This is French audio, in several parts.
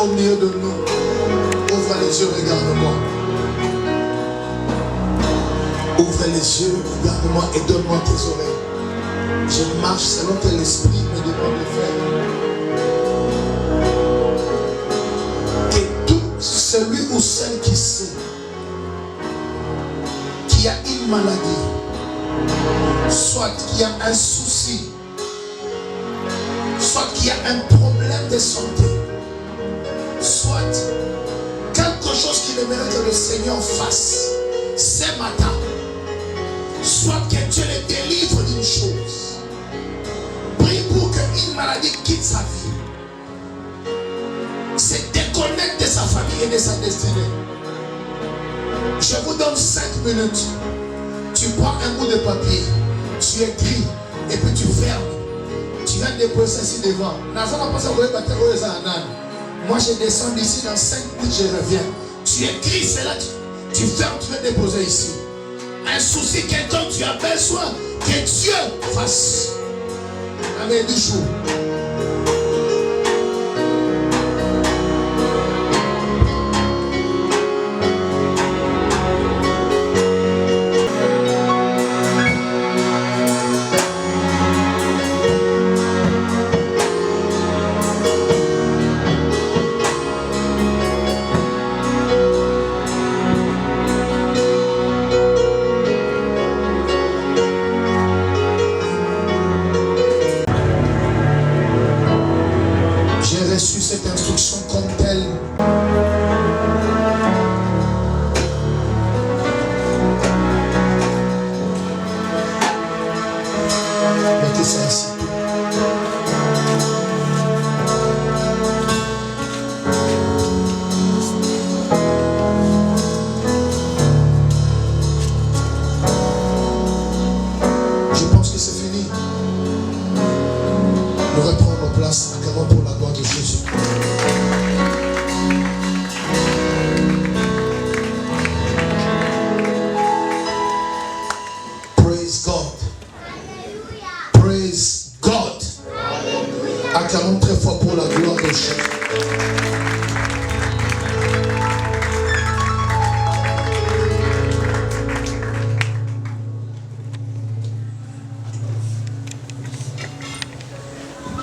au milieu de nous. Ouvre les yeux, regarde-moi. Ouvre les yeux, regarde-moi et donne-moi tes oreilles. Je marche selon que l'Esprit me demande de faire. Et tout celui ou celle qui sait qu'il y a une maladie, soit qu'il y a un souci, soit qu'il y a un problème de santé, soit quelque chose qu'il aimerait que le Seigneur fasse ce matin, soit que Dieu le délivre d'une chose. Prie pour qu'une maladie quitte sa vie, se déconnecte de sa famille et de sa destinée. Je vous donne 5 minutes. Tu prends un bout de papier, tu écris et puis tu fermes. Tu viens déposer ici devant. Moi je descends d'ici dans 5 minutes, je reviens. Tu écris cela, tu fermes, tu viens déposer ici. Un souci, quelqu'un, tu as besoin que Dieu fasse. Amen du jour.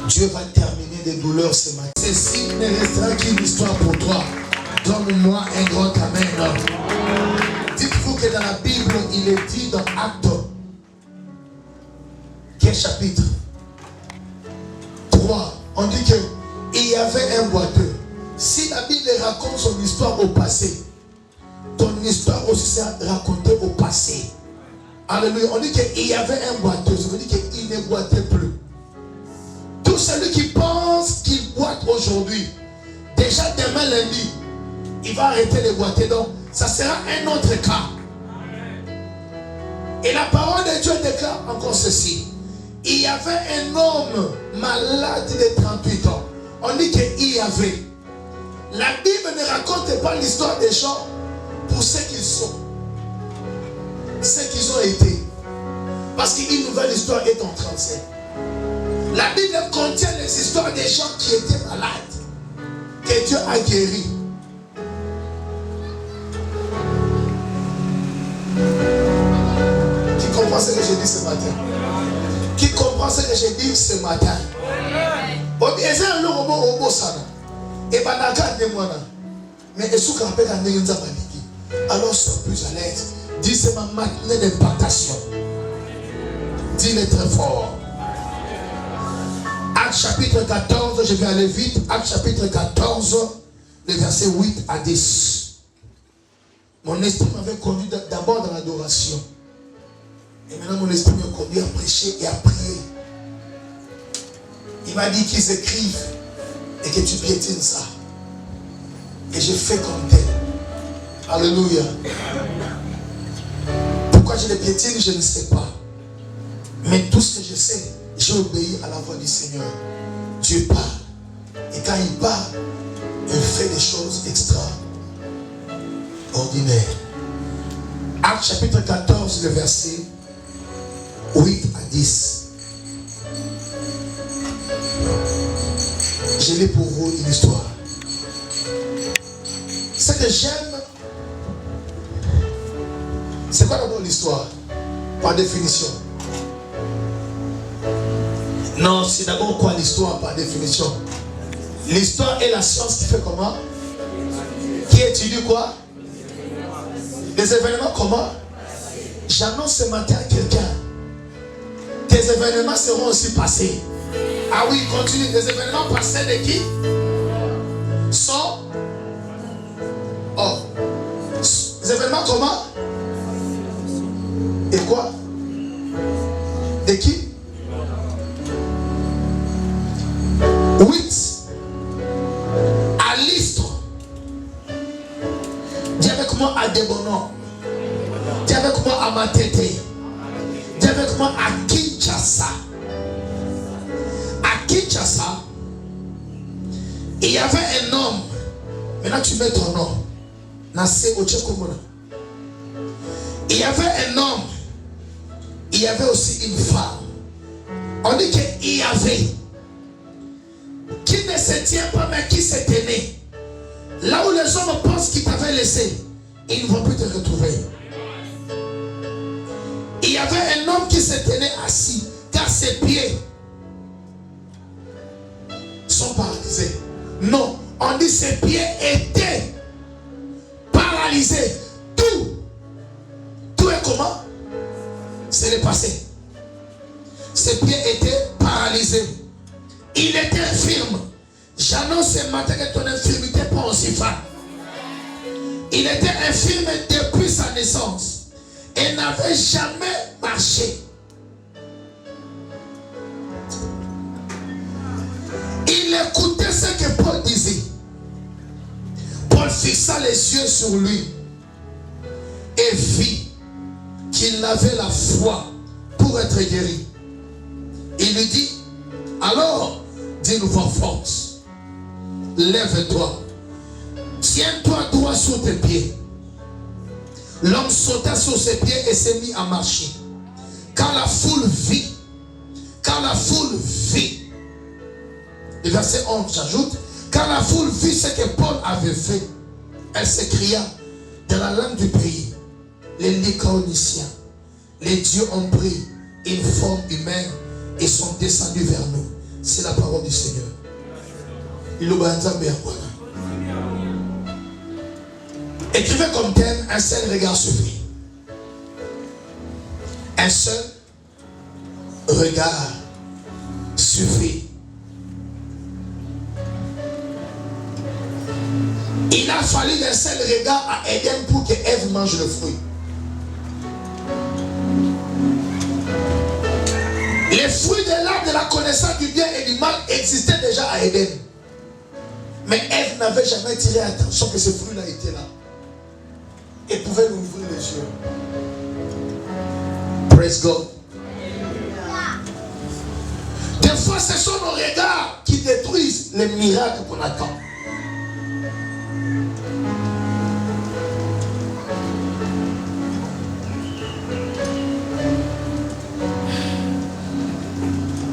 Dieu va terminer des douleurs ce matin. Ceci ne restera qu'une histoire pour toi. Donne-moi un grand amen. Dites-vous que dans la Bible, il est dit dans Actes, quel chapitre 3, on dit qu'il y avait un boiteux. Si la Bible raconte son histoire au passé, ton histoire aussi sera racontée au passé. Alléluia. On dit qu'il y avait un boiteux. Ça veut dire qu'il ne boitait plus. Tout celui qui pense qu'il boite aujourd'hui, déjà demain lundi, il va arrêter de boiter. Donc, ça sera un autre cas. Et la parole de Dieu déclare encore ceci. Il y avait un homme malade de 38 ans. On dit qu'il y avait. La Bible ne raconte pas l'histoire des gens pour ce qu'ils sont, ce qu'ils ont été. Parce qu'une nouvelle histoire est en train de se. La Bible contient les histoires des gens qui étaient malades, que Dieu a guéris. Qui comprend ce que j'ai dit ce matin? Qui comprend ce que j'ai dit ce matin? Alors sois plus à l'aise. Dis c'est ma matinée d'implantation. Dis-le très fort. Acte chapitre 14, je vais aller vite. Acte chapitre 14, les versets 8 à 10. Mon esprit m'avait conduit d'abord dans l'adoration. Et maintenant mon esprit me conduit à prêcher et à prier. Il m'a dit qu'ils écrivent et que tu piétines ça. Et je fais comme tel. Alléluia. Pourquoi je les piétine, je ne sais pas. Mais tout ce que je sais, j'ai obéi à la voix du Seigneur. Dieu parle. Et quand il parle, il fait des choses extraordinaires. Acte chapitre 14, le verset 8 à 10. Je lis pour vous une histoire. que j'aime. C'est quoi d'abord l'histoire? Par définition. Non, c'est d'abord quoi l'histoire par définition? L'histoire est la science qui fait comment? Qui étudie quoi? Les événements comment? J'annonce ce matin à quelqu'un. Tes événements seront aussi passés. Ah oui, continue. Les événements passés de qui? Sont. Oh. Les événements comment? Et quoi? De qui? 8. À l'Istre. Dis avec moi à Debono. Dis avec moi à Matete. Dis avec moi à Kinshasa. À Kinshasa, il y avait un homme. Maintenant tu mets ton nom. Nassé au Tchekomona. Il y avait un homme. Il y avait aussi une femme. On dit qu'il y avait. Qui ne se tient pas mais qui se tenait. Là où les hommes pensent qu'ils t'avaient laissé, ils ne vont plus te retrouver. Il y avait un homme qui se tenait assis, car ses pieds sont paralysés. Non, on dit ses pieds étaient paralysés. Tout est comment? C'est le passé. Ses pieds étaient paralysés. Il était infirme. J'annonce ce matin que ton infirmité prend aussi fin. Il était infirme depuis sa naissance et n'avait jamais marché. Il écoutait ce que Paul disait. Paul fixa les yeux sur lui et vit qu'il avait la foi pour être guéri. Il lui dit, alors, d'une voix forte, lève-toi, tiens-toi droit sur tes pieds. L'homme sauta sur ses pieds et s'est mis à marcher. Quand la foule vit, le verset 11, j'ajoute, quand la foule vit ce que Paul avait fait, elle s'écria dans la langue du pays, les Lycaoniciens, les dieux ont pris une forme humaine et sont descendus vers nous. C'est la parole du Seigneur. Écrivez comme thème un seul regard suffit. Un seul regard suffit. Il a fallu un seul regard à Éden pour que Ève mange le fruit. Les fruits de l'arbre de la connaissance du bien et du mal existaient déjà à Éden. Mais Ève n'avait jamais tiré attention que ce fruit-là était là. Et pouvait lui ouvrir les yeux. Praise God. Des fois, ce sont nos regards qui détruisent les miracles qu'on attend.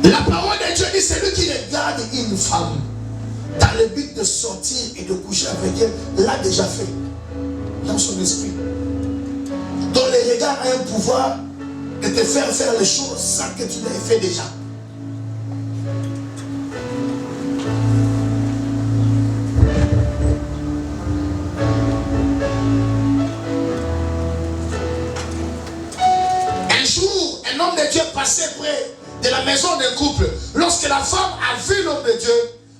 La parole de Dieu dit, celui qui regarde une femme dans le but de sortir et de coucher avec elle, l'a déjà fait dans son esprit. Donc le regard a un pouvoir de te faire faire les choses sans que tu l'aies fait déjà. Un jour, un homme de Dieu passait près de la maison d'un couple. Lorsque la femme a vu l'homme de Dieu,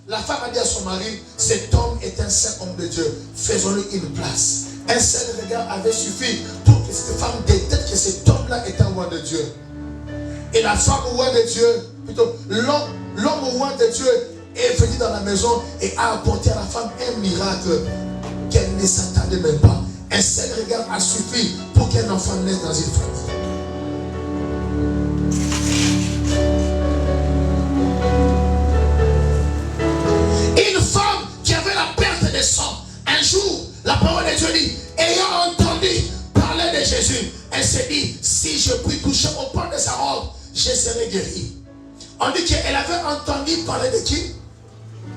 la femme a dit à son mari, cet homme est un saint homme de Dieu, faisons-lui une place. Un seul regard avait suffi pour que cette femme détecte que cet homme-là est un roi de Dieu. Et la femme au roi de Dieu, plutôt l'homme au roi de Dieu est venu dans la maison et a apporté à la femme un miracle qu'elle ne s'attendait même pas. Un seul regard a suffi pour qu'un enfant naisse dans une famille. Une femme qui avait la perte de sang, un jour, la parole de Dieu dit, ayant entendu parler de Jésus, elle s'est dit, si je puis toucher au pan de sa robe, je serai guérie. On dit qu'elle avait entendu parler de qui?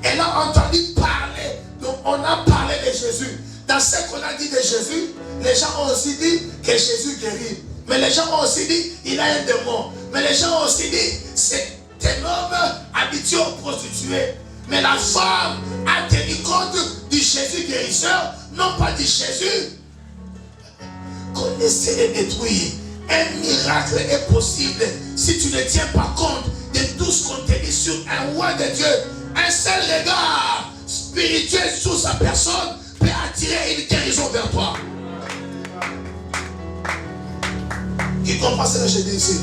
Elle a entendu parler. Donc on a parlé de Jésus dans ce qu'on a dit de Jésus, les gens ont aussi dit que Jésus guérit. Mais les gens ont aussi dit il a un démon. Mais les gens ont aussi dit c'est un homme habitué aux prostituées. Mais la femme a tenu compte du Jésus guérisseur, non pas du Jésus. Connaissez de détruire. Un miracle est possible si tu ne tiens pas compte de tout ce qu'on te dit sur un roi de Dieu. Un seul regard spirituel sur sa personne peut attirer une guérison vers toi. Qui comprend ce que je dis ici?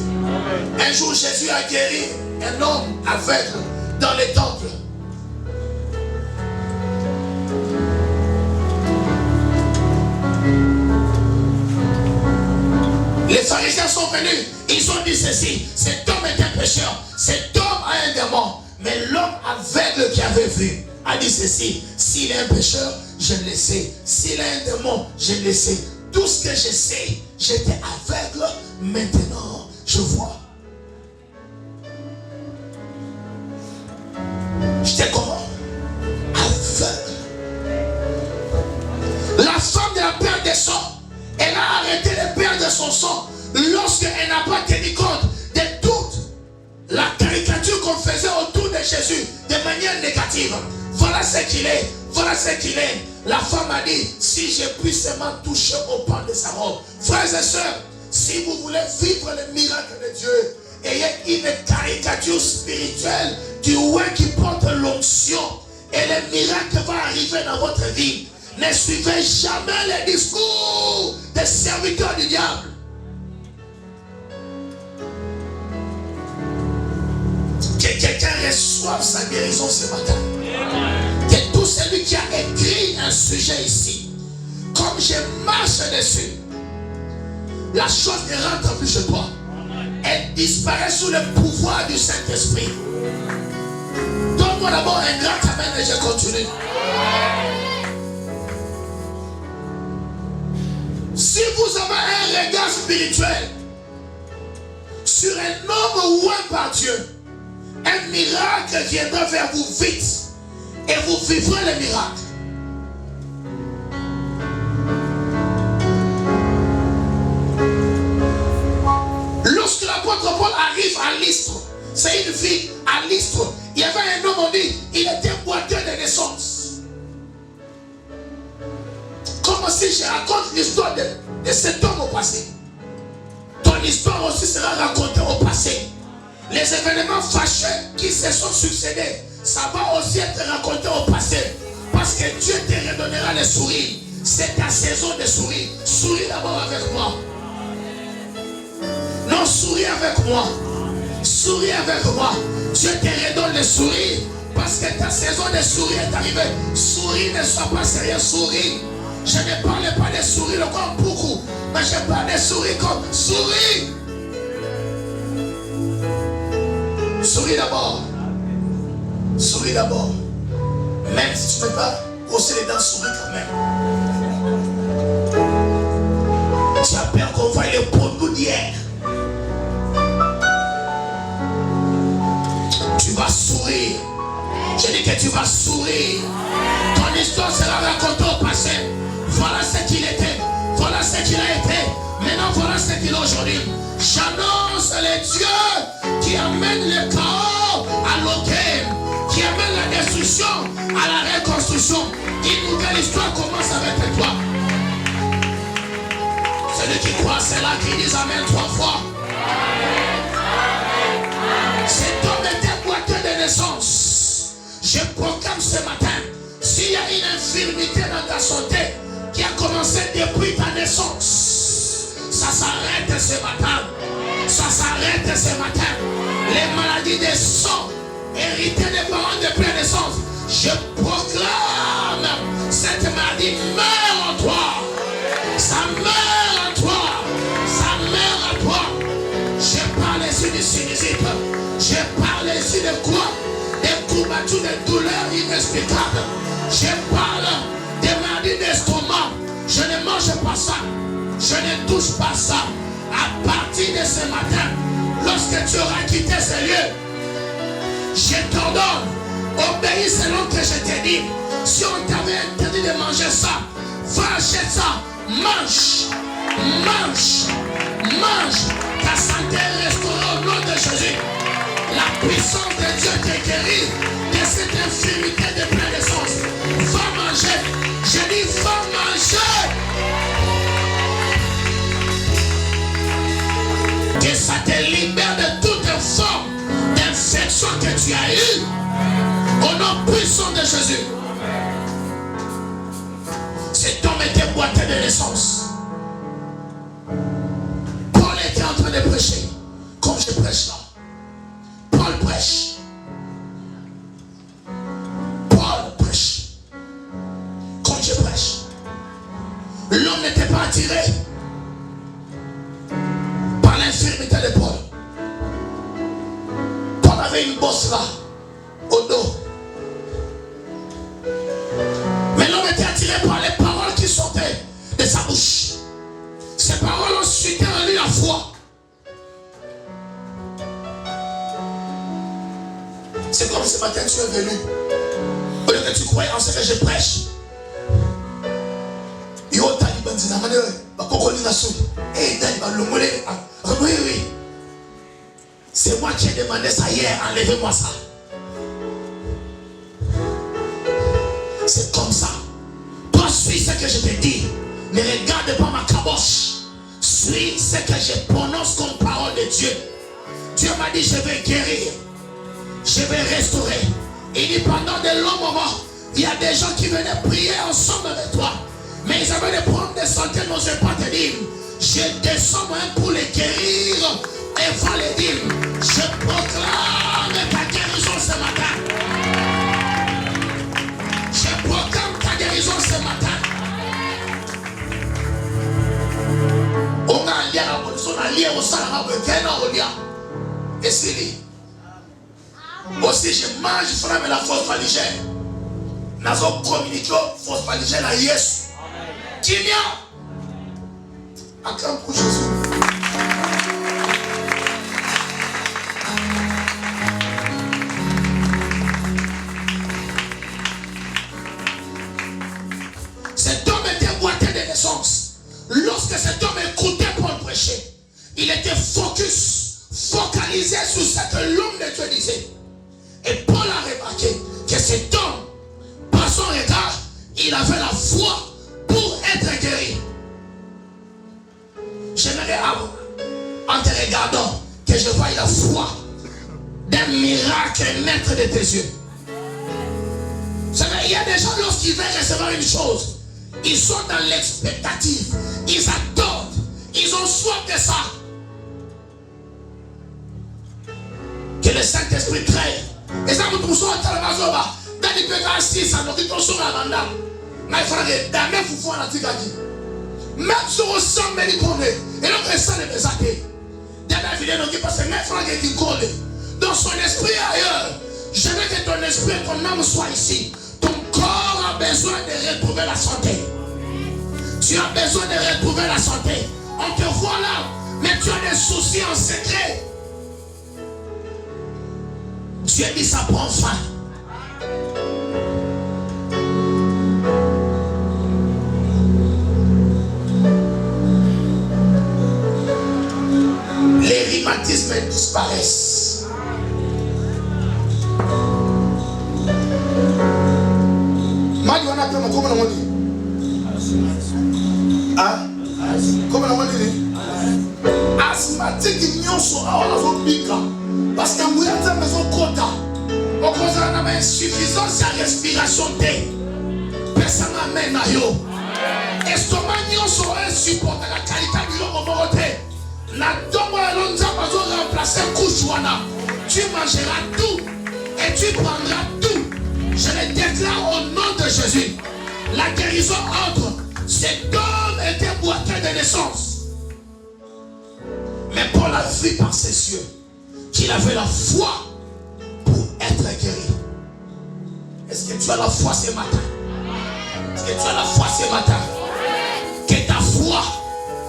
Un jour, Jésus a guéri un homme aveugle dans le temple. Les pharisiens sont venus, ils ont dit ceci: cet homme est un pécheur, cet homme a un démon. Mais l'homme aveugle qui avait vu a dit ceci: s'il est un pécheur, je le sais. S'il a un démon, je le sais. Tout ce que je sais, j'étais aveugle, maintenant je vois. J'étais comment? Aveugle. La femme de la perte de sang, elle a arrêté de perdre son sang lorsqu'elle n'a pas tenu compte de toute la caricature qu'on faisait autour de Jésus de manière négative. Voilà ce qu'il est, voilà ce qu'il est. La femme a dit: si je puis seulement toucher au pan de sa robe. Frères et sœurs, si vous voulez vivre le miracle de Dieu, ayez une caricature spirituelle du roi qui porte l'onction, et le miracle va arriver dans votre vie. Ne suivez jamais les discours des serviteurs du diable. Que quelqu'un reçoive sa guérison ce matin. Que tout celui qui a écrit un sujet ici, comme je marche dessus, la chose ne rentre plus chez toi. Elle disparaît sous le pouvoir du Saint-Esprit. Donne-moi d'abord un grand amen et je continue. Si vous avez un regard spirituel sur un homme oint par Dieu, un miracle viendra vers vous vite et vous vivrez le miracle. Lorsque l'apôtre Paul arrive à Lystre, c'est une fille à Lystre, il y avait un homme, on dit, il était boiteux de naissance. Comme si je raconte l'histoire de cet homme au passé. Ton histoire aussi sera racontée au passé. Les événements fâcheux qui se sont succédés, ça va aussi être raconté au passé. Parce que Dieu te redonnera les sourires. C'est ta saison de sourire. Souris d'abord avec moi. Non, souris avec moi. Souris avec moi. Dieu te redonne les sourires. Parce que ta saison de sourire est arrivée. Souris, ne sois pas sérieux, souris. Je ne parle pas de sourire comme beaucoup, mais je parle de sourire comme souris. Souris d'abord. Souris d'abord. Même si tu ne peux pas brosser les dents, souris quand même. Tu as peur qu'on voie les poteaux d'hier. Tu vas sourire. Je dis que tu vas sourire. Ton histoire sera racontée au passé. Voilà ce qu'il était. Voilà ce qu'il a été. Maintenant, voilà ce qu'il est aujourd'hui. J'annonce les dieux qui amènent le chaos à l'autel, qui amènent la destruction à la reconstruction. Une nouvelle histoire commence avec toi. Celui qui croit, c'est là qui dit Amen 3 fois. Cet homme était boiteux de naissance. Je proclame ce matin, s'il y a une infirmité dans ta santé qui a commencé depuis ta naissance, ça s'arrête ce matin. Ça s'arrête ce matin. Les maladies des sangs héritées des parents de pleine naissance, je proclame, cette maladie meurt en toi. Ça meurt en toi. Ça meurt en toi. Je parle ici de sinusite. Je parle ici de quoi? Des courbatures, de douleurs inexplicables. Je parle des maladies d'estomac. Je ne mange pas ça. Je ne touche pas ça. À partir de ce matin, lorsque tu auras quitté ce lieu, je t'ordonne, obéis selon que je t'ai dit. Si on t'avait interdit de manger ça, Va acheter ça. Mange. Mange. Mange. Ta santé restaurée au nom de Jésus. La puissance de Dieu te guérit de cette infirmité de pleine naissance. Va manger. Je dis va manger. Que ça te libère de toute forme d'infection que tu as eue. Au nom puissant de Jésus. Cet homme était boité de naissance. Paul était en train de prêcher. Comme je prêche là. Paul prêche. Paul prêche. Comme je prêche. L'homme n'était pas attiré par l'infirmité de Paul. Paul avait une bosse là, au dos. Mais l'homme était attiré par les paroles qui sortaient de sa bouche. Ces paroles ont suscité en lui la foi. C'est comme ce matin tu es venu. Au lieu que tu croyais en ce que je prêche. C'est moi qui ai demandé ça hier. Enlevez-moi ça. C'est comme ça. Toi, suis ce que je te dis. Ne regarde pas ma caboche. Suis ce que je prononce comme parole de Dieu. Dieu m'a dit, je vais guérir. Je vais restaurer. Il dit, pendant de longs moments, il y a des gens qui venaient prier ensemble avec toi. Mais ils avaient des problèmes de santé, n'osaient pas te dire. Je descends même pour les guérir. Et va les dire. Je proclame ta guérison ce matin. Je proclame ta guérison ce matin. On a lié la police, on a lié au salaire, et c'est lui. Aussi, je mange frère la fausse paligère. Nous avons communiqué fausse paligère à Yesu. Qui vient? Acclame pour Jésus. Cet homme était boité de naissance. Lorsque cet homme écoutait Paul prêcher, il était focalisé sur ce que l'homme de Dieu disait. Et Paul a remarqué que cet homme, par son regard, il avait la foi pour être guéri. J'aimerais, en te regardant, que je voie la foi d'un miracle naître de tes yeux. Vous savez, il y a des gens, lorsqu'ils veulent recevoir une chose, ils sont dans l'expectative, ils attendent, ils ont soif de ça. Que le Saint-Esprit traite. Et ça vous trouve à Talamazoba. Dans les pétats, si ça nous dit qu'on soit à Manda. Mais frère, dans les foufous, on a dit même si on sent les connaît. Et donc, ça ne peut pas être. Dans la vidéo, on dit parce que mes frères qui collent. Dans son esprit ailleurs. Je veux que ton esprit et ton âme soient ici. Ton corps a besoin de retrouver la santé. Tu as besoin de retrouver la santé. On te voit là, mais tu as des soucis en secret. Dieu dit ça prend fin. Les rhumatismes disparaissent. Marijuana peut me comment on dit? Hein? Comment on dit? Asthmatique nyonso awala zo bika. Parce que vous êtes dans maison quota. On cause une insuffisance à respiration. Personne n'amène à yo. Estomac nyonso insupporte la qualité du locomoteur. La tombe à l'onza va remplacer couchouana. Tu mangeras tout et tu prendras tout. Je le déclare au nom de Jésus. La guérison entre. Cet homme était boité de naissance. Mais Paul a vu par ses yeux qu'il avait la foi pour être guéri. Est-ce que tu as la foi ce matin? Est-ce que tu as la foi ce matin? Que ta foi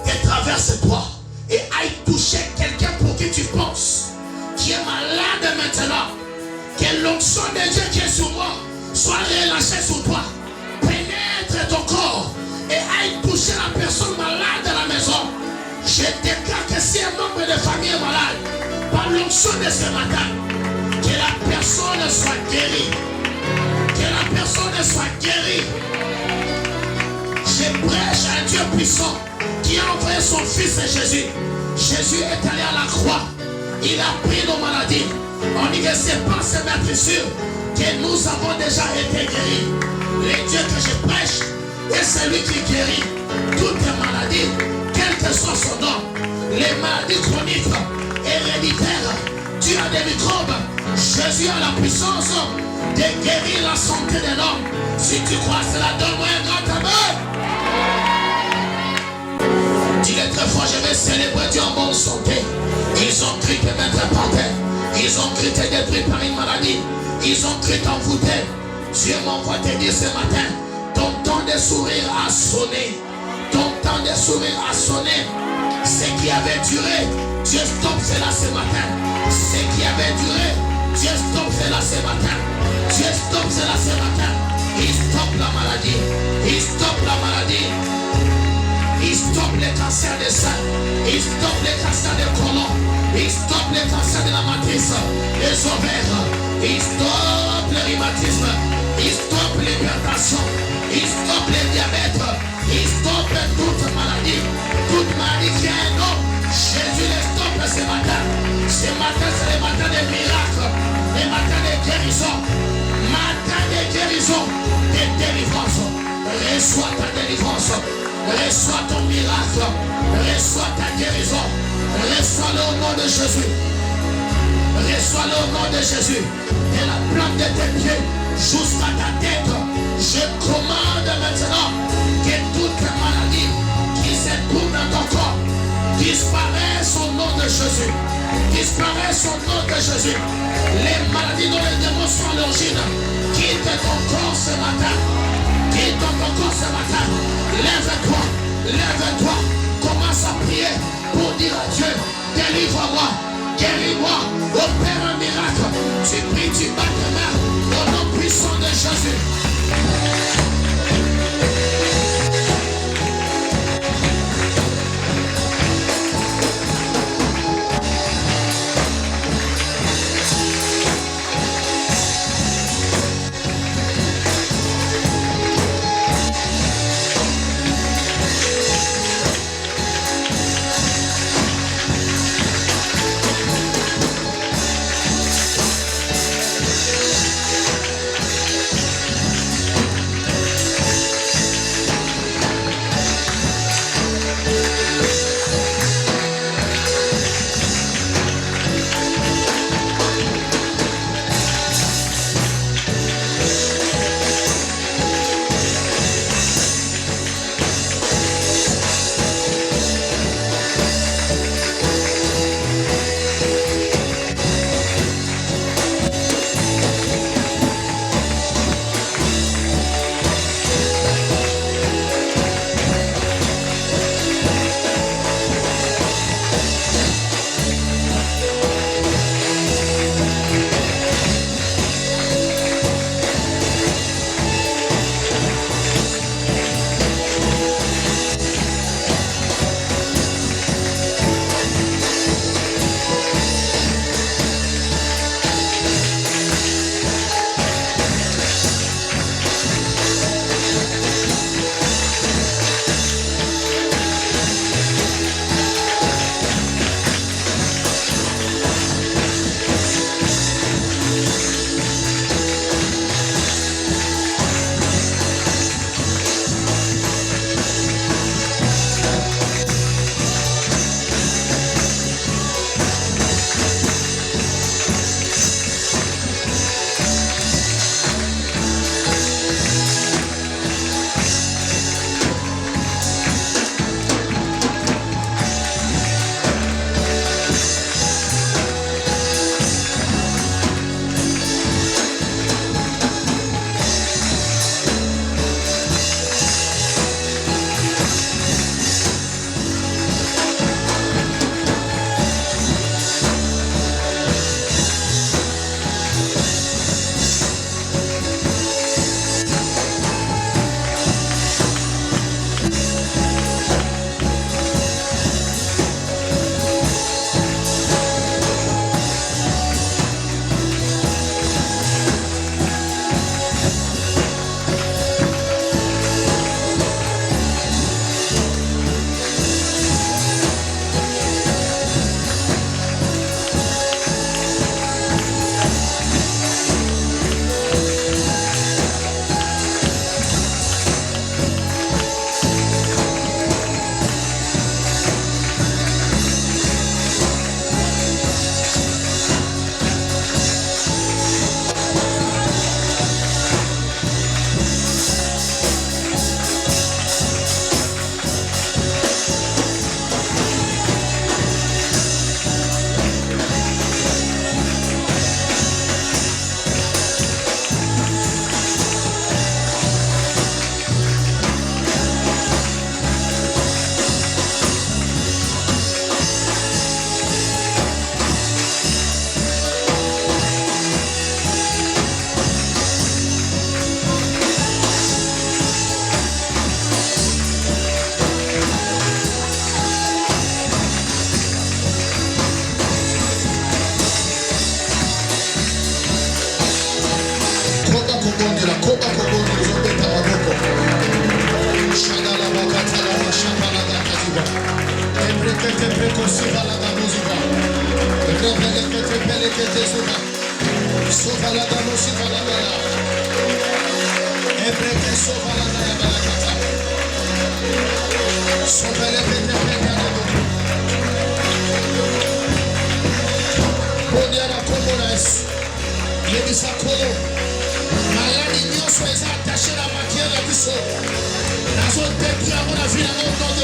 te traverse toi et aille toucher quelqu'un pour qui tu penses qui est malade maintenant. Que l'onction de Dieu qui est sur moi soit relâchée sur toi. Pénètre ton corps et Je déclare que si un membre de famille est malade, par l'onction de ce matin, que la personne soit guérie. Que la personne soit guérie. Je prêche à un Dieu puissant qui a envoyé son fils Jésus. Jésus est allé à la croix. Il a pris nos maladies. On dit que c'est par ce maître sûr que nous avons déjà été guéris. Le Dieu que je prêche est celui qui guérit toutes les maladies, quel que soit son nom. Les maladies chroniques, héréditaires, dues à des microbes. Jésus a la puissance de guérir la santé de l'homme. Si tu crois cela, donne-moi un grand amen. Dis-le très fort, je vais célébrer Dieu en bonne santé. Ils ont cru te mettre par terre. Ils ont cru te détruire par une maladie. Ils ont cru t'envoûter. Dieu m'envoie te dire ce matin, ton temps de sourire a sonné. Ton temps de sourire a sonné. Ce qui avait duré, Dieu stoppe cela ce matin. Ce qui avait duré, Dieu stoppe cela ce matin. Dieu stoppe cela ce matin. Il stoppe la maladie. Il stoppe la maladie. Il stoppe les cancers des seins. Il stoppe les cancers des colons. Il stoppe les cancers de la matrice, les ovaires. Il stoppe le rhumatisme. Il stoppe l'hypertension. Il stoppe le diabète. Il stoppe toute maladie. Toute maladie qui a un nom. Jésus les stoppe ce matin. Ce matin, c'est le matin des miracles. Le matin des guérisons. Matin des guérisons. Des délivrances. Reçois ta délivrance. Reçois ton miracle. Reçois ta guérison. Reçois-le au nom de Jésus. Reçois-le au nom de Jésus. De la plante de tes pieds jusqu'à ta tête. Je commande maintenant que toute maladie qui se trouve dans ton corps disparaisse au nom de Jésus. Disparaisse au nom de Jésus. Les maladies dont les démons sont à l'origine, quitte ton corps ce matin. Quitte ton corps ce matin. Lève-toi. Lève-toi. Commence à prier pour dire à Dieu, délivre-moi, guéris-moi, opère un miracle. Tu pries, tu bats tes mains au nom puissant de Jésus.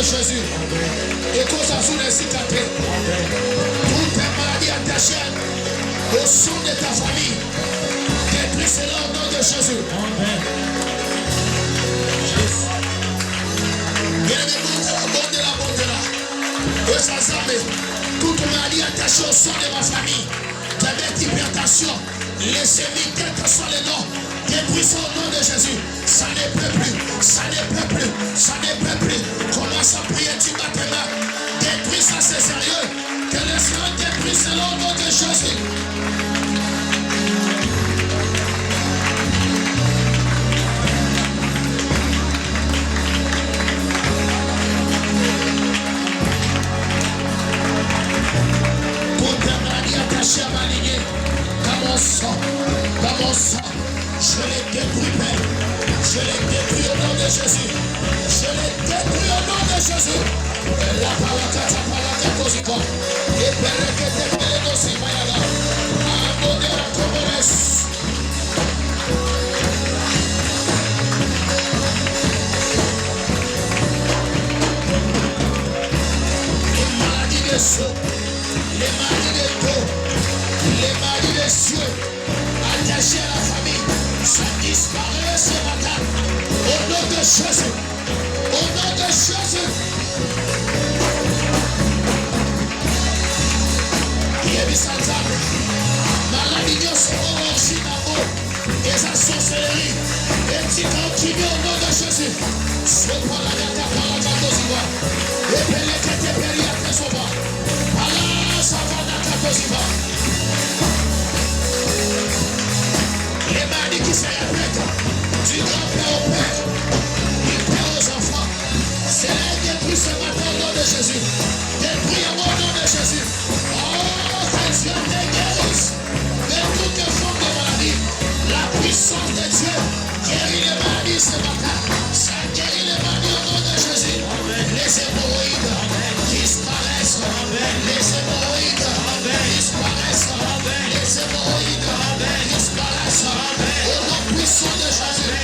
Jésus. Et qu'on s'assoue les cicatrices. Toutes tes maladies attachées au son de ta famille. Détruisez-le au nom de Jésus. Toute maladie attachée au son de ma famille. Diabète, hypertension. Laissez-moi quel que soit les noms. Détruisez au nom de Jésus. Ça ne peut plus. Ça ne peut plus. Ça ne peut plus. Commence à prier, tu bats tes mains. Détruis ça, c'est sérieux. Que le Seigneur détruise au nom de Jésus. Toute maladie attachée à ma lignée. Dans mon sang, je les détruis, Père. Je les détruis au nom de Jésus. Je les détruis au nom de Jésus. La paracata cosico. Et perrequete peledosi mayaga. Amodera comones. Les maladies des seaux, les maladies des dos, les maladies des cieux, attachées à la famille, ça disparaît ce matin. Au nom de Jésus. Au nom de Jésus. Maladie et sa sorcellerie. Et tu continues au nom de Jésus. C'est pour la gata par la gata. Et pelekete peria tesoba. Allah savana katosiba. Les maladies qui se répètent du grand-père au père, du père aux enfants, c'est là détruit ce matin au nom de Jésus. Détruit au nom de Jésus. Oh, que Dieu te guérisse de toutes formes de maladies. La puissance de Dieu guérit les maladies ce matin. Ça guérit les maladies au nom de Jésus. Les hémorroïdes disparaissent. Les hémorroïdes disparaissent. Les hémorroïdes disparaissent. Au nom puissant de Jésus.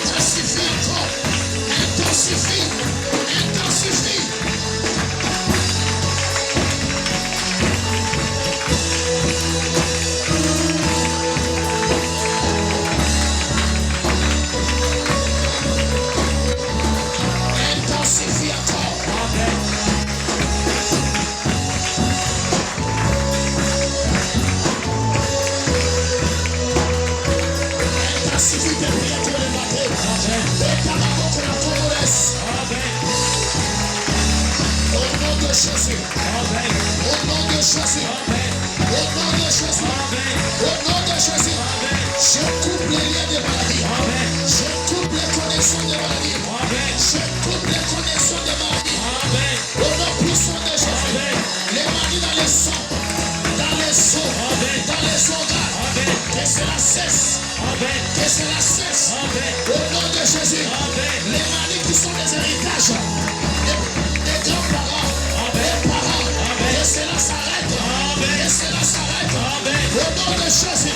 Intensifie encore. Intensifie. Intensifie. Intensifie encore. Intensifie tes prières pour les mater. Et ta maman qu'on a qu'on laisse. Au nom de Jésus. Au nom de Jésus. Au nom de Jésus. Au nom de Jésus. Je coupe les liens des maladies. Je coupe les connexions des maladies. Je coupe les connexions des maladies. Au nom puissant de Jésus. Les maladies dans les sangs, dans les os, dans les organes. Que cela cesse. Que cela cesse. Au nom de Jésus. Les maladies qui sont des héritages des grands-parents, des parents. Que cela s'arrête. Que cela s'arrête. Au nom de Jésus.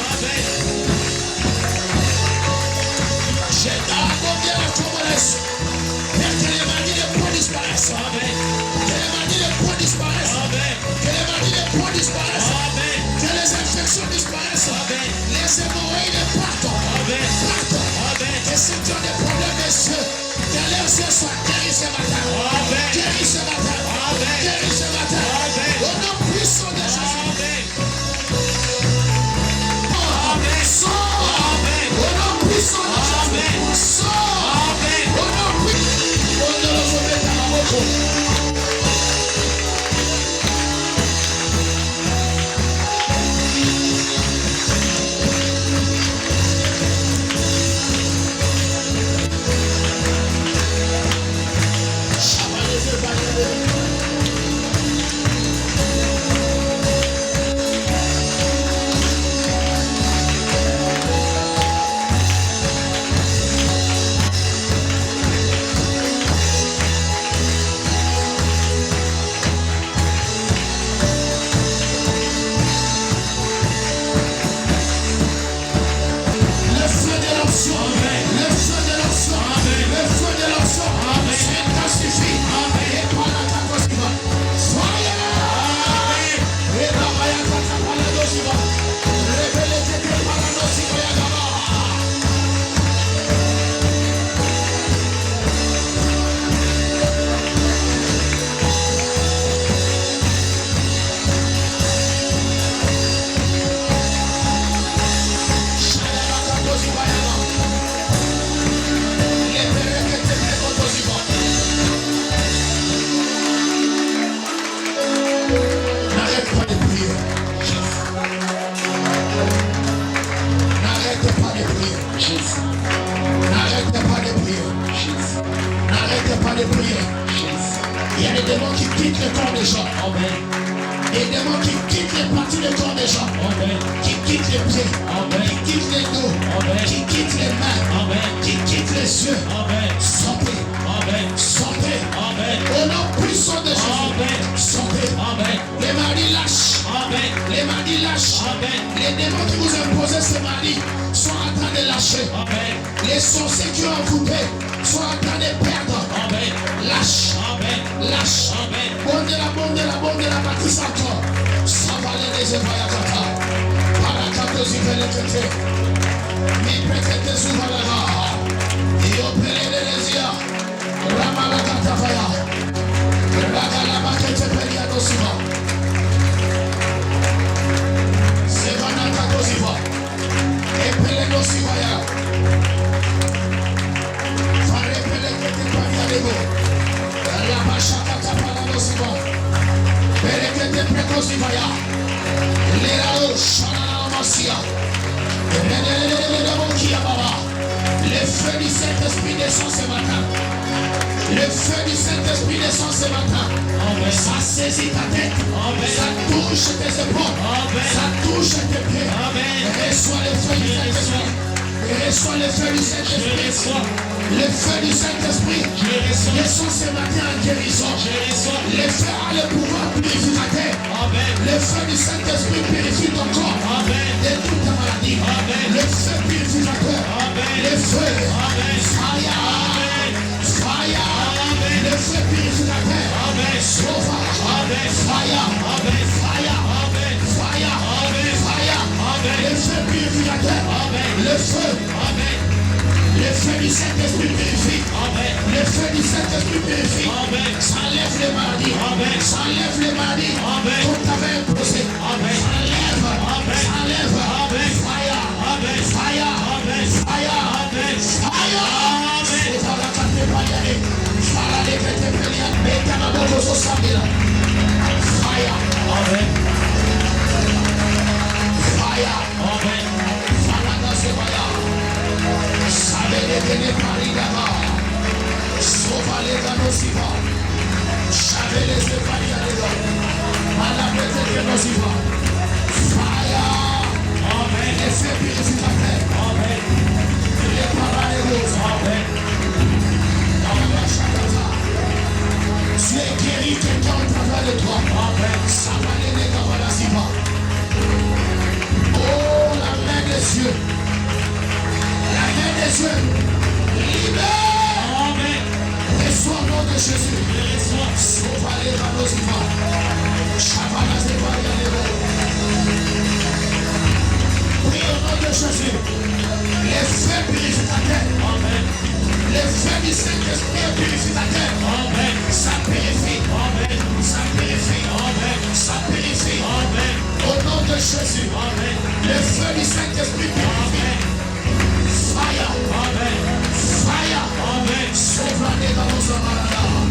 J'ai abondé la communauté. Père, que les maladies de poids disparaissent. Que les maladies de poids disparaissent. Que les maladies de poids disparaissent. Que les infections disparaissent. Les hémorroïdes partent. Que ceux qui ont des problèmes des yeux, que leurs yeux soient guéris ce matin. Guéris ce matin. Guéris ce matin. Au nom puissant de Jésus. Au nom puissant de Jésus. Au nom puissant de Jésus. de prier. Jésus. N'arrêtez pas de prier. Jésus. N'arrêtez pas de prier. Jésus. Il y a des démons qui quittent le corps des gens. Amen. Des démons qui quittent les parties du corps des gens. Amen. Qui quittent les pieds. Amen. Qui quittent les dos. Amen. Qui quittent les mains. Amen. Qui quittent les yeux. Amen. Sortez. Amen. Sortez. Amen. Au nom puissant de Jésus. Amen. Sortez. Amen. Les maris lâchent. Amen. Les maris lâchent. Amen. Les démons qui vous imposaient ces maris sont en train de lâcher. Amen. Les sorciers qui ont envoûté sont en train de perdre. Amen. Lâche. Amen. Lâche. Amen. Bonde la bâtisse encore. Ça va les Zévayakata. Parakato Zivelekete. Mi pekete Zuvalara. Iopele de Lesia. Ramalakata Vaya. Ragalabakete Periado Siva. Sevanakato Ziva. Epele do Sivaya. Farepelekete Pariadego. Rabashakata Parado Siva. Berekete Prekosivaya. Lerao Shanana Masia. Le feu du Saint-Esprit descend ce matin. Le feu du Saint-Esprit descend ce matin. Amen. Ça saisit ta tête. Amen. Ça touche tes épaules. Amen. Ça touche tes pieds. Amen. Reçois le feu du Saint-Esprit. Reçois le feu du Saint-Esprit. Le feu du Saint-Esprit descend ce matin en guérison. Le feu a le pouvoir purificateur. Le feu du Saint-Esprit purifie ton corps de toute ta maladie. Le feu purificateur. Le feu. Fire. Fire. Le feu purificateur. Sauvage. Fire. Fire. Fire. Fire. Le feu purificateur. Le feu. Le feu du Saint-Esprit purifie. Le feu du Saint-Esprit purifie. Ça enlève les maladies. Ça enlève les maladies. Comme tu avais imposé. Ça enlève. Ça enlève. Fire. Fire. Fire. Fire. On va la canter par y aller. Fala les bêtes péliades. Mais t'as ma bonne chose au Fire. Fire. Fala dans ce voyage. Savez les paris sauva les ganosiva. Savez les épariades. Malapete ganosiva. Fire. Les feux purificateurs. Les parallèles. Tu es guéri quelqu'un au travers de toi. Ça va les ganosiva. Oh, la main des yeux. La main des yeux. Libère. Reçois au nom de Jésus. Sauva les ganosiva. Chavala zévaria. Prie au nom de Jésus. Les feux purificateurs. Les feux du Saint-Esprit purificateur. Ça purifie. Ça purifie. Ça purifie. Au nom de Jésus. Le feu du Saint-Esprit purifie. Fire. Fire. Sauve-la dans nos amarras.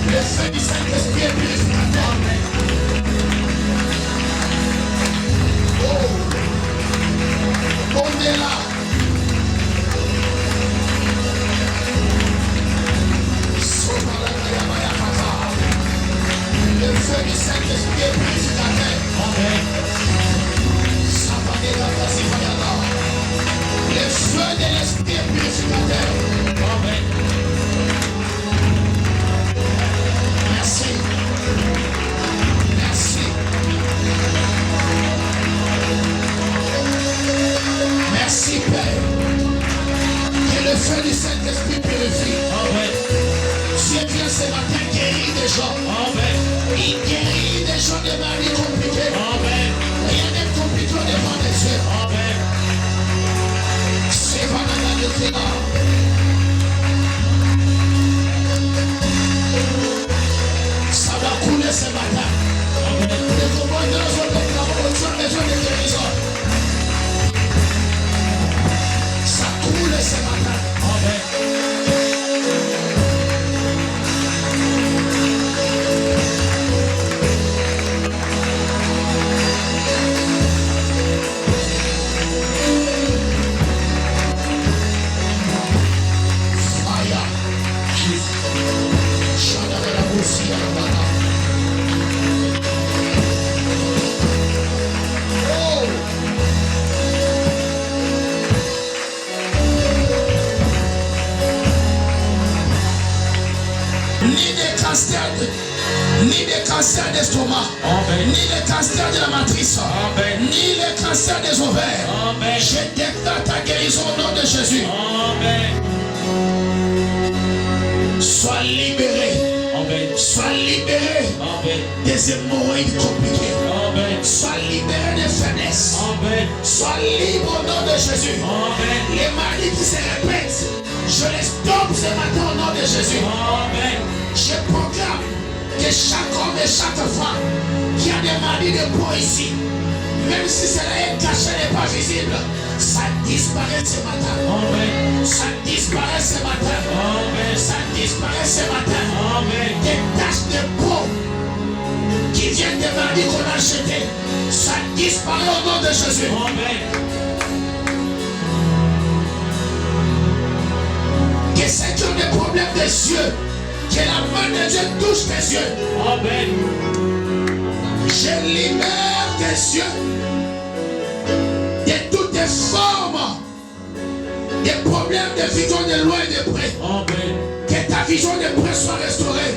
Le feu du Saint-Esprit purificateur. Oh. On est là. Le feu du Saint-Esprit purificateur. Le feu de l'Esprit purificateur. Merci. ni les cancers d'estomac, ni les cancers de la matrice, ni les cancers des ovaires. Je déclare ta guérison au nom de Jésus. Sois libéré. Sois libéré des hémorroïdes compliquées. Sois libéré des faiblesses. Sois libre au nom de Jésus. Les maladies qui se répètent, je les stoppe ce matin au nom de Jésus. Je proclame que chaque homme et chaque femme qui a des maladies de peau ici, même si cela est caché, n'est pas visible, ça disparaît ce matin. Ça disparaît ce matin. Ça disparaît ce matin. Des taches de peau qui viennent des maladies qu'on a achetées, ça disparaît au nom de Jésus. Que ceux qui ont des problèmes des yeux, que la main de Dieu touche tes yeux. Je libère tes yeux de toutes tes formes, des problèmes de vision de loin et de près. Que ta vision de près soit restaurée.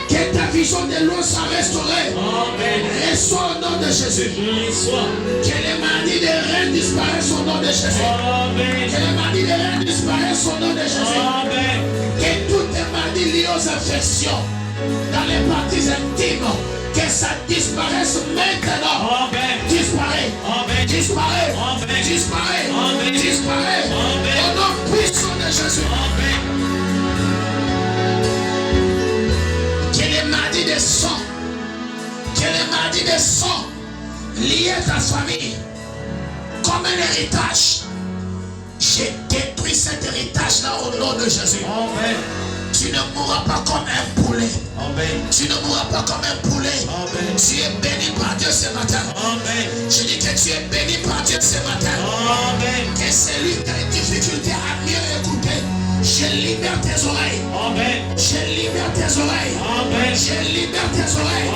Que ta vision de loin soit restaurée. Reçois au nom de Jésus. Que les maladies des reins disparaissent au nom de Jésus. Que les maladies des reins disparaissent au nom de Jésus. Que toutes les maladies liées aux infections dans les parties intimes, que ça disparaisse maintenant. Disparaît. Disparaît. Disparaît. Disparaît. Au nom puissant de Jésus. Que les maladies de sang, que les maladies de sang liées à ta famille, comme un héritage, j'ai détruit cet héritage-là au nom de Jésus. Tu ne mourras pas comme un poulet. Tu ne mourras pas comme un poulet. Tu es béni par Dieu ce matin. Je dis que tu es béni par Dieu ce matin. Que celui qui a des difficultés à mieux écouter, je libère tes oreilles. Je libère tes oreilles. Je libère tes oreilles.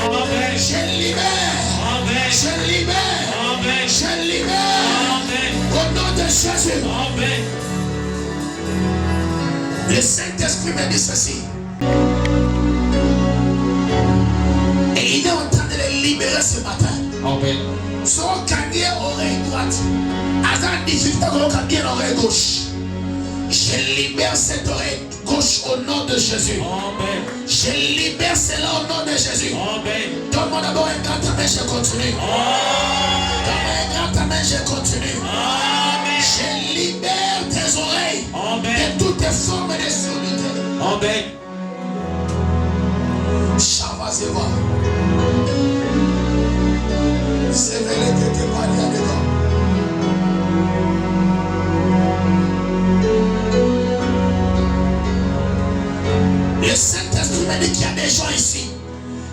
Je libère. Je libère. Je libère. Au nom de Jésus. Le Saint-Esprit me dit ceci. Et il est en train de les libérer ce matin. Son canier oreille droite. Avant difficulté de bien l'oreille gauche. Je libère cette oreille gauche au nom de Jésus. Je libère cela au nom de Jésus. Donne-moi d'abord un grand amen, je continue. Donne-moi un grand amen, je continue. Je libère tes oreilles de toutes tes formes de surdité. Shavazeva. C'est vrai que tu parles dedans. Le Saint-Esprit m'a dit qu'il y a des gens ici.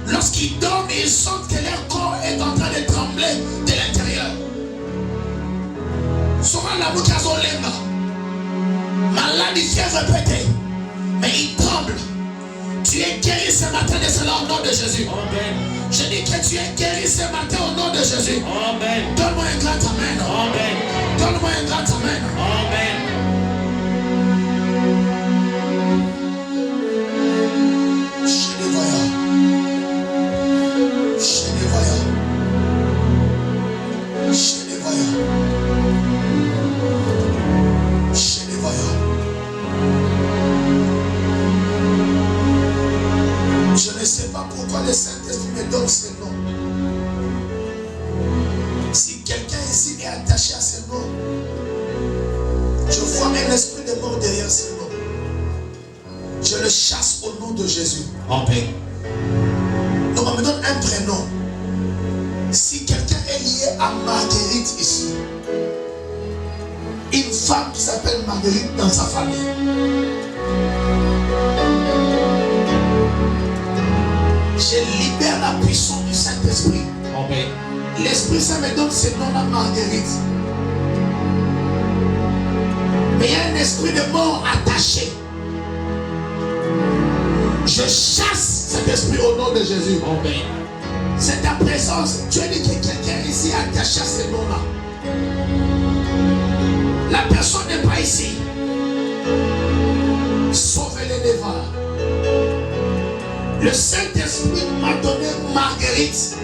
Lorsqu'ils dorment, ils sentent que leur corps est en train de trembler de l'intérieur. Souvent la bouche a son lenga. Maladie, fièvre répétée. Mais il tremble. Tu es guéri ce matin de cela au nom de Jésus. Je dis que tu es guéri ce matin au nom de Jésus. Donne-moi un grand amen. Donne-moi un grand amen. Je ne sais pas pourquoi le Saint-Esprit me donne ce nom. Si quelqu'un ici est attaché à ce nom, je vois un esprit de mort derrière ce nom. Je le chasse au nom de Jésus. Amen. Donc on me donne un prénom. Si quelqu'un est lié à Marguerite ici, une femme qui s'appelle Marguerite dans sa famille, je libère la puissance du Saint-Esprit. L'Esprit Saint me donne ce nom-là, Marguerite. Mais il y a un esprit de mort attaché. Je chasse cet esprit au nom de Jésus. C'est ta présence. Tu as dit que quelqu'un ici est attaché à ce nom-là. La personne n'est pas ici. Sauvez-les devant. Le Saint-Esprit m'a donné Marguerite.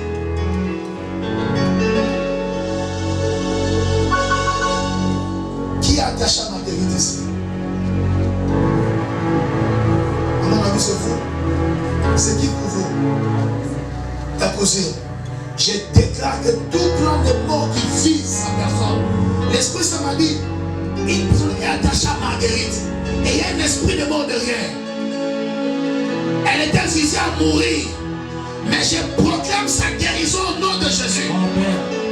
Qui est attaché à Marguerite ici? À mon avis, c'est vous. C'est qui pour vous? Ta cousine. Je déclare que tout plan de mort qui vise sa personne, l'Esprit Saint m'a dit, une personne est attachée à Marguerite. Et il y a un esprit de mort derrière. Elle était visée à mourir. Mais je proclame sa guérison au nom de Jésus.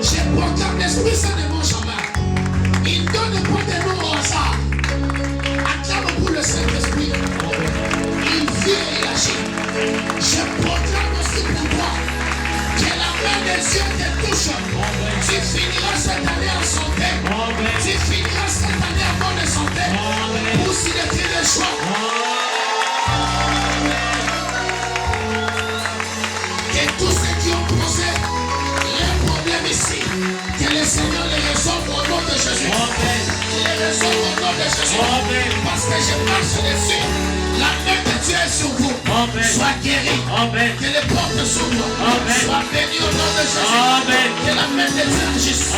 Je proclame l'Esprit Saint ne mange jamais. Il donne pas de nom au hasard. Acclame pour le Saint-Esprit. Il vit et il agit. Je proclame aussi pour toi que la main des cieux te touche. Tu finiras cette année en santé. Tu finiras cette année en bonne santé. Pour signifier les choix. Que tous ceux qui ont posé les problèmes ici, que le Seigneur les résolve au nom de Jésus. Il les résolve au nom de Jésus. Parce que je marche dessus. La main de Dieu est sur vous. Sois guéri. Que les portes s'ouvrent. Sois béni au nom de Jésus. Que la main de Dieu agisse.